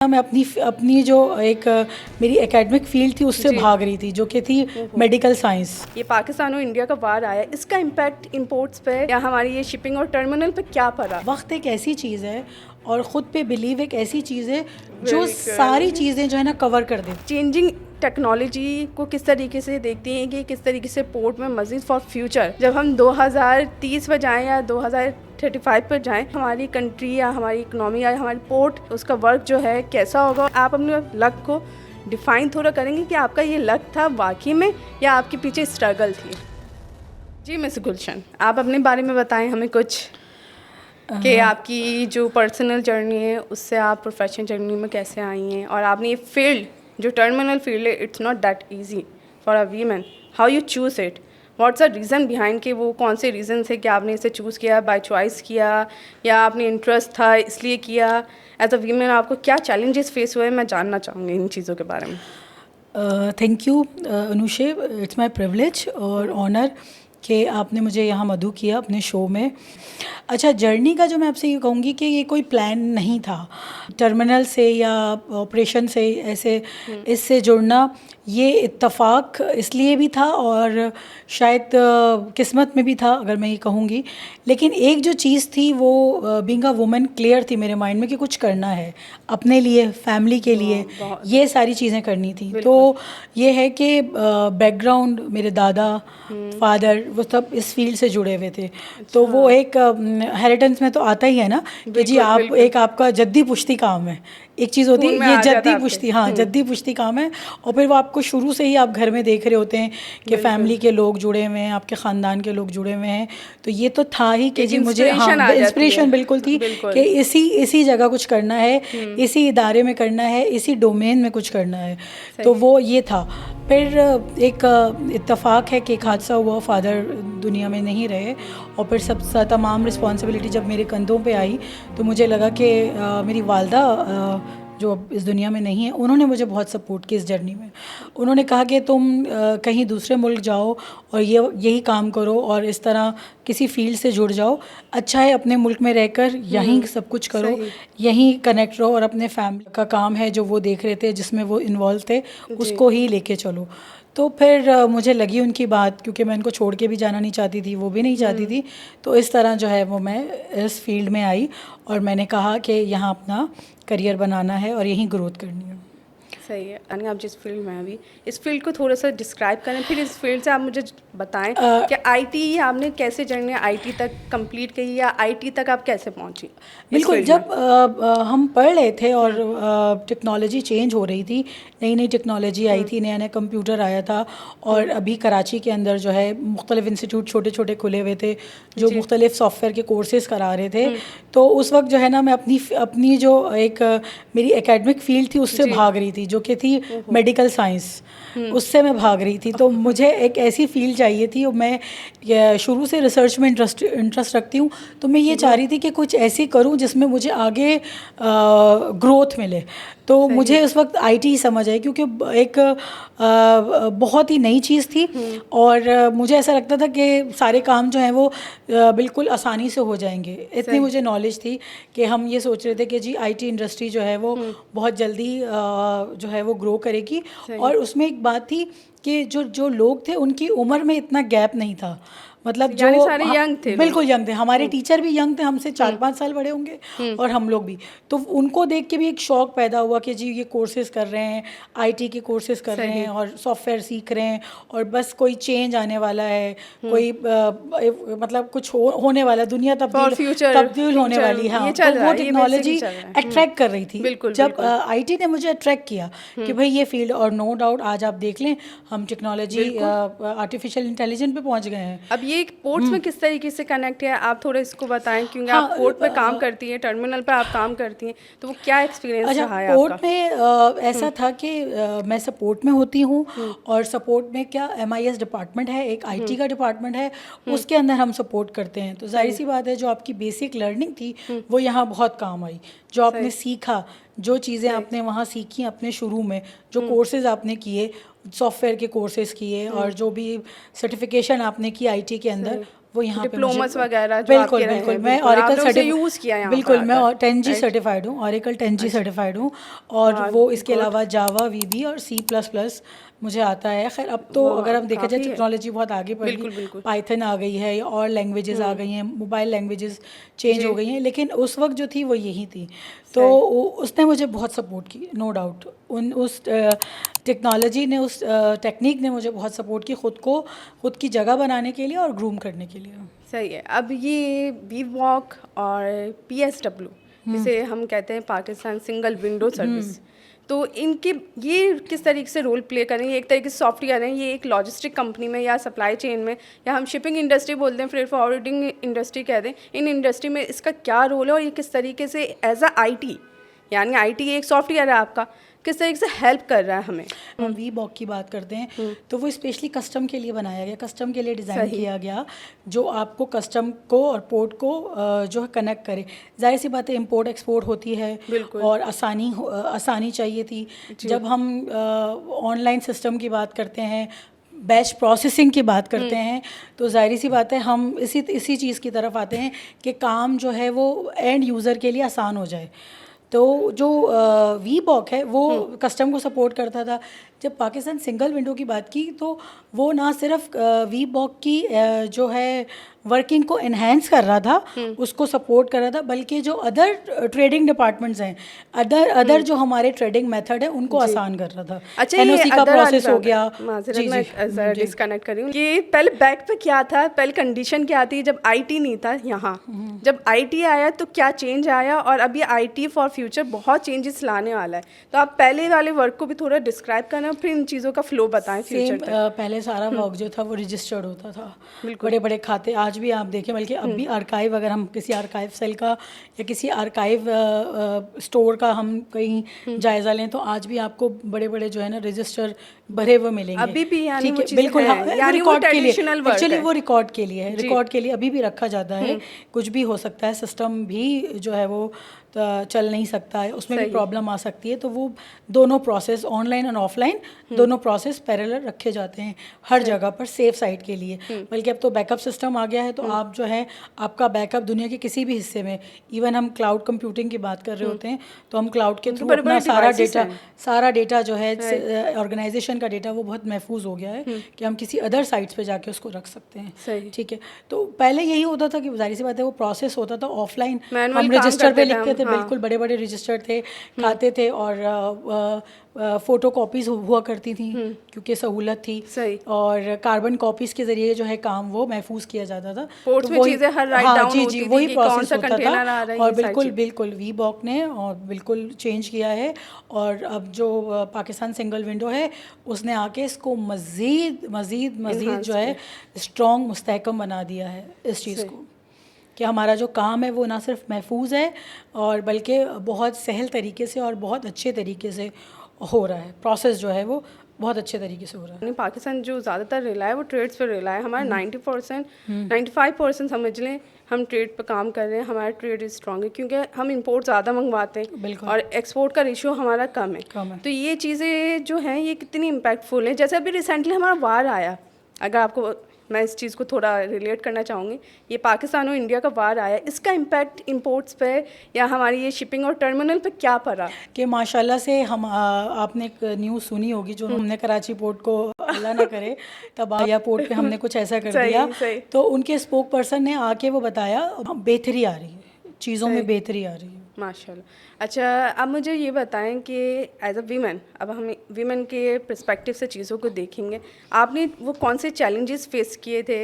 मैं अपनी अपनी जो एक मेरी एकेडमिक फील्ड थी उससे भाग रही थी, जो कि थी मेडिकल साइंस। ये पाकिस्तान और इंडिया का वार आया, इसका इम्पैक्ट इंपोर्ट्स पे या हमारी ये शिपिंग और टर्मिनल पे क्या पड़ा? वक्त एक ऐसी चीज़ है और ख़ुद पे बिलीव एक ऐसी चीज़ है जो सारी चीज़ें जो है ना कवर कर दे। चेंजिंग टेक्नोलॉजी को किस तरीके से देखती हैं कि किस तरीके से पोर्ट में मज़ीद फॉर फ्यूचर जब हम 2030 पर जाएं या 2035 पर जाएं, हमारी कंट्री या हमारी इकनॉमी या हमारी पोर्ट उसका वर्क जो है कैसा होगा? आप अपने लक को डिफ़ाइन थोड़ा करेंगे कि आपका ये लक था वाकई में या आपके पीछे स्ट्रगल थी? जी मिस गुलशन, आप अपने बारे में बताएं हमें कुछ कि आपकी जो पर्सनल जर्नी है उससे आप प्रोफेशनल जर्नी में कैसे आई हैं और आपने ये फील्ड जो टर्मिनल फील्ड है, it's not that easy for a women, how you choose it, what's the reason behind कि वो कौन से रीज़न थे कि आपने इसे चूज़ किया, बाय चॉइस किया या आपने इंटरेस्ट था इसलिए किया? एज अ वीमेन आपको क्या चैलेंजेस फेस हुए, मैं जानना चाहूँगी इन चीज़ों के बारे में। Thank you Anushe, it's my privilege और ऑनर कि आपने मुझे यहाँ मधु किया अपने शो में। अच्छा, जर्नी का जो मैं आपसे ये कहूँगी कि ये कोई प्लान नहीं था टर्मिनल से या ऑपरेशन से ऐसे इससे जुड़ना। ये इत्तेफाक इसलिए भी था और शायद किस्मत में भी था अगर मैं ये कहूँगी। लेकिन एक जो चीज़ थी वो बीइंग अ वुमन क्लियर थी मेरे माइंड में कि कुछ करना है अपने लिए, फैमिली के लिए, ये सारी चीज़ें करनी थी। तो ये है कि बैकग्राउंड मेरे दादा फादर वो सब इस फील्ड से जुड़े हुए थे। तो वो एक हेरिटेंस में तो आता ही है ना कि जी आप एक आपका जद्दी पुश्ती काम है, एक चीज़ होती है ये जद्दी पुश्ती, हाँ जद्दी पुश्ती काम है। और फिर वो आपको शुरू से ही आप घर में देख रहे होते हैं कि फैमिली के लोग जुड़े हुए हैं, आपके ख़ानदान के लोग जुड़े हुए हैं। तो ये तो था ही कि जी मुझे, हाँ इंस्पिरेशन बिल्कुल थी कि इसी जगह कुछ करना है, इसी इदारे में करना है, इसी डोमेन में कुछ करना है। तो वो ये था। फिर एक इत्तेफाक है कि एक हादसा हुआ, फादर दुनिया में नहीं रहे और फिर सब तमाम रिस्पॉन्सिबिलिटी जब मेरे कंधों पे आई तो मुझे लगा कि मेरी वालदा जो अब इस दुनिया में नहीं है, उन्होंने मुझे बहुत सपोर्ट की इस जर्नी में। उन्होंने कहा कि तुम कहीं दूसरे मुल्क जाओ और यही काम करो और इस तरह किसी फील्ड से जुड़ जाओ, अच्छा है अपने मुल्क में रहकर यहीं सब कुछ करो, यहीं कनेक्ट रहो और अपने फैमिली का काम है जो वो देख रहे थे, जिसमें वो इन्वॉल्व थे, उसको ही लेके चलो। तो फिर मुझे लगी उनकी बात, क्योंकि मैं उनको छोड़ के भी जाना नहीं चाहती थी, वो भी नहीं चाहती थी। तो इस तरह जो है वो मैं इस फील्ड में आई और मैंने कहा कि यहाँ अपना करियर बनाना है और यहीं ग्रोथ करनी है। सही है। यानी आप जिस फील्ड में हैं अभी, इस फील्ड को थोड़ा सा डिस्क्राइब करें, फिर इस फील्ड से आप मुझे बताएं कि आईटी आपने कैसे जर्नी आईटी तक कंप्लीट की या आईटी तक आप कैसे पहुंची? बिल्कुल, जब हम पढ़ रहे थे और टेक्नोलॉजी चेंज हो रही थी, नई नई टेक्नोलॉजी आई थी, नया नया कंप्यूटर आया था और अभी कराची के अंदर जो है मुख्तलिफ इंस्टीट्यूट छोटे छोटे खुले हुए थे जो मुख्तलिफ सॉफ्टवेयर के कोर्सेज़ करा रहे थे। तो उस वक्त जो है ना मैं अपनी जो एक मेरी एकेडमिक फील्ड थी उससे भाग रही थी, जो कि थी मेडिकल साइंस, उससे मैं भाग रही थी। तो मुझे एक ऐसी फील्ड चाहिए थी और मैं शुरू से रिसर्च में इंटरेस्ट रखती हूँ। तो मैं ये चाह रही थी कि कुछ ऐसी करूँ जिसमें मुझे आगे ग्रोथ मिले। तो मुझे उस वक्त आईटी समझ आई, क्योंकि एक बहुत ही नई चीज़ थी और मुझे ऐसा लगता था कि सारे काम जो हैं वो बिल्कुल आसानी से हो जाएंगे। इतनी मुझे नॉलेज थी कि हम ये सोच रहे थे कि जी आईटी इंडस्ट्री जो है वो बहुत जल्दी जो है वो ग्रो करेगी। और उसमें एक बात थी कि जो लोग थे उनकी उम्र में इतना गैप नहीं था, मतलब जो सारे यंग थे, बिल्कुल यंग थे। हमारे टीचर भी यंग थे, हमसे 4-5 साल बड़े होंगे और हम लोग भी। तो उनको देख के भी एक शौक पैदा हुआ कि जी ये कोर्सेज कर रहे हैं, आईटी के कोर्सेज कर रहे हैं और सॉफ्टवेयर सीख रहे हैं और बस कोई चेंज आने वाला है, कोई मतलब कुछ होने वाला, दुनिया तब्दील होने वाली है। हाँ, तो वो टेक्नोलॉजी अट्रैक्ट कर रही थी। जब आईटी ने मुझे अट्रैक्ट किया कि भाई ये फील्ड, और नो डाउट आज आप देख लें हम टेक्नोलॉजी आर्टिफिशियल इंटेलिजेंस पे पहुंच गए हैं। अब ये पोर्ट्स में किस तरीके से कनेक्ट है, आप थोड़ा इसको बताएं, क्योंकि आप पोर्ट पे काम करती हैं, टर्मिनल पे आप काम करती हैं, तो वो क्या एक्सपीरियंस रहा है पोर्ट आपका? में ऐसा था कि मैं सपोर्ट में होती हूँ और सपोर्ट में क्या MIS डिपार्टमेंट है, एक IT का डिपार्टमेंट है, उसके अंदर हम सपोर्ट करते हैं। तो जाहिर सी बात है जो आपकी बेसिक लर्निंग थी वो यहाँ बहुत काम आई। जो आपने सीखा, जो चीज़ें आपने वहाँ सीखी अपने शुरू में, जो कोर्सेज आपने किए, सॉफ्टवेयर के कोर्सेज किए और जो भी सर्टिफिकेशन आपने की आईटी के अंदर, वो यहाँ पे डिप्लोमस मुझे वगैरह जो बिल्कुल आपके रहे बिल्कुल हैं, मैं बिल्कुल, ऑरेकल आपने उसे यूज़ किया यहाँ बिल्कुल पर मैं आकर, 10G राइट? सर्टिफाइड हूँ, ऑरेकल 10G सर्टिफाइड हूँ। और वाह, वो इसके गुड। अलावा जावा, वीबी और C++ मुझे आता है। खैर अब तो वाह, अगर हम देखा जाए काफ़ी है। टेक्नोलॉजी बहुत आगे बढ़ बिल्कुल, गई, बिल्कुल। पाइथन आ गई है और लैंग्वेजेस आ गई हैं, मोबाइल लैंग्वेजेस चेंज जी। हो गई हैं, लेकिन उस वक्त जो थी वो यही थी। तो सही। उसने मुझे बहुत सपोर्ट की, नो डाउट। उस टेक्नोलॉजी ने, उस टेक्निक ने मुझे बहुत सपोर्ट की, खुद की जगह बनाने के लिए और ग्रूम करने के लिए। सही है। अब ये वी वॉक और PSW जिसे हम कहते हैं पाकिस्तान सिंगल विंडो सर्विस, तो इनके ये किस तरीके से रोल प्ले करेंगे? एक तरीके से सॉफ्टवेयर है, ये एक लॉजिस्टिक कंपनी में या सप्लाई चेन में, या हम शिपिंग इंडस्ट्री बोलते हैं, फ्रेट फॉरवर्डिंग इंडस्ट्री कहते हैं, इन इंडस्ट्री में इसका क्या रोल है और ये किस तरीके से एज अ IT, यानी IT एक सॉफ्टवेयर है आपका, किस तरीके से हेल्प कर रहा है हमें? हम वी बॉक की बात करते हैं तो वो स्पेशली कस्टम के लिए बनाया गया, कस्टम के लिए डिज़ाइन सही। किया गया, जो आपको कस्टम को और पोर्ट को जो है कनेक्ट करे। जाहिर सी बात है, इंपोर्ट एक्सपोर्ट होती है बिल्कुल। और आसानी चाहिए थी। जब हम ऑनलाइन सिस्टम की बात करते हैं, बैच प्रोसेसिंग की बात करते हैं, तो जाहिर सी बात है हम इसी चीज़ की तरफ आते हैं कि काम जो है वो एंड यूज़र के लिए आसान हो जाए। तो जो वी बॉक है वो कस्टम को सपोर्ट करता था। जब पाकिस्तान सिंगल विंडो की बात की तो वो ना सिर्फ वी बॉक की जो है वर्किंग को एनहेंस कर रहा था, उसको सपोर्ट कर रहा था, बल्कि जो अदर ट्रेडिंग डिपार्टमेंट्स हैं, अदर जो हमारे ट्रेडिंग मेथड है उनको आसान कर रहा था। अच्छा, ये NOC का अदर प्रोसेस हो गया। माजरत मैं डिस्कनेक्ट कर रही हूँ। ये पहले बैक पे क्या था, पहले कंडीशन क्या थी जब IT नहीं था यहाँ, जब IT आया तो क्या चेंज आया, और अब ये IT फॉर फ्यूचर बहुत चेंजेस लाने वाला है। तो आप पहले वाले वर्क को भी थोड़ा डिस्क्राइब करना और फिर इन चीज़ों का फ्लो बताएं फ्यूचर तक। पहले सारा वर्क जो था वो रजिस्टर्ड होता था, बड़े बड़े खाते। आज भी आप देखें, बल्कि अब भी आर्काइव, अगर हम किसी आर्काइव सेल का या किसी आर्काइव स्टोर का हम कहीं जायज़ा लें तो आज भी आपको बड़े बड़े जो है ना रजिस्टर भरे हुए मिलेंगे अभी भी, यानी ठीक वो है, चीज़ें बिल्कुल। हैं, हाँ, यानी वो रिकॉर्ड के लिए, ट्रेडिशनल वर्क एक्चुअली है। वो रिकॉर्ड के लिए है, जी। रिकॉर्ड के लिए अभी भी रखा जाता है। कुछ भी हो सकता है, सिस्टम भी जो है वो चल नहीं सकता है, उसमें भी सही। प्रॉब्लम आ सकती है। तो वो दोनों प्रोसेस, ऑनलाइन और ऑफलाइन, दोनों प्रोसेस पैरेलल रखे जाते हैं हर जगह पर, सेफ साइड के लिए। बल्कि अब तो बैकअप सिस्टम आ गया है, तो आप जो है आपका बैकअप दुनिया के किसी भी हिस्से में, इवन हम क्लाउड कंप्यूटिंग की बात कर रहे होते हैं तो हम क्लाउड के थ्रू बड़े अपना बड़े devices हैं। सारा डेटा जो है ऑर्गेनाइजेशन का डेटा वो बहुत महफूज हो गया है कि हम किसी अदर साइट्स पे जाके उसको रख सकते हैं। सही। ठीक है, तो पहले यही होता था कि जाहिर सी बात है वो प्रोसेस होता था ऑफलाइन, Manual हम काम रजिस्टर पे करते थे लिखते हम, थे, हाँ। बिल्कुल बड़े बड़े रजिस्टर थे, खाते थे, और फ़ोटो कॉपीज़ हुआ करती थी क्योंकि सहूलत थी। सही। और कार्बन कॉपीज़ के ज़रिए जो है काम वो महफूज किया जाता था। पोर्ट्स तो में चीज़ें हर राइट डाउन जी होती जी थी वही कि कौन प्रोसेस सा होता कंटेनर था। आ रहा है, और ये सारी बिल्कुल चीज़। बिल्कुल वी बॉक ने और बिल्कुल चेंज किया है। और अब जो पाकिस्तान सिंगल विंडो है उसने आके इसको मज़ीद मज़ीद मज़ीद Enhance जो है स्ट्रॉन्ग, मुस्तहकम बना दिया है इस चीज़ सही। को, कि हमारा जो काम है वो ना सिर्फ महफूज है और बल्कि बहुत सहल तरीके से और बहुत अच्छे तरीके से हो रहा है। प्रोसेस जो है वो बहुत अच्छे तरीके से हो रहा है। यानी पाकिस्तान जो ज़्यादातर रिला है वो ट्रेड्स पे रिला है। हमारा 90% 95% समझ लें हम ट्रेड पे काम कर रहे हैं। हमारा ट्रेड इज स्ट्रॉन्ग है क्योंकि हम इंपोर्ट ज़्यादा मंगवाते हैं बिल्कुल। और एक्सपोर्ट का रेशियो हमारा कम है। कम है। तो ये चीज़ें जो हैं ये कितनी इम्पैक्टफुल हैं। जैसे अभी रिसेंटली हमारा वार आया, अगर आपको मैं इस चीज़ को थोड़ा रिलेट करना चाहूँगी, ये पाकिस्तान और इंडिया का वार आया, इसका इम्पैक्ट इंपोर्ट्स पे या हमारी ये शिपिंग और टर्मिनल पे क्या पड़ा? कि माशाल्लाह से हम आपने एक न्यूज़ सुनी होगी जो हमने कराची पोर्ट को, अल्लाह ना करे तबाहिया पोर्ट पे हमने कुछ ऐसा कर दिया, सही। तो उनके स्पोक पर्सन ने आके वो बताया बेहतरी आ रही है, चीज़ों में बेहतरी आ रही है। माशाल्लाह। अच्छा, अब मुझे ये बताएं कि एज अ वीमेन, अब हम वीमेन के पर्सपेक्टिव से चीज़ों को देखेंगे, आपने वो कौन से चैलेंजेस फेस किए थे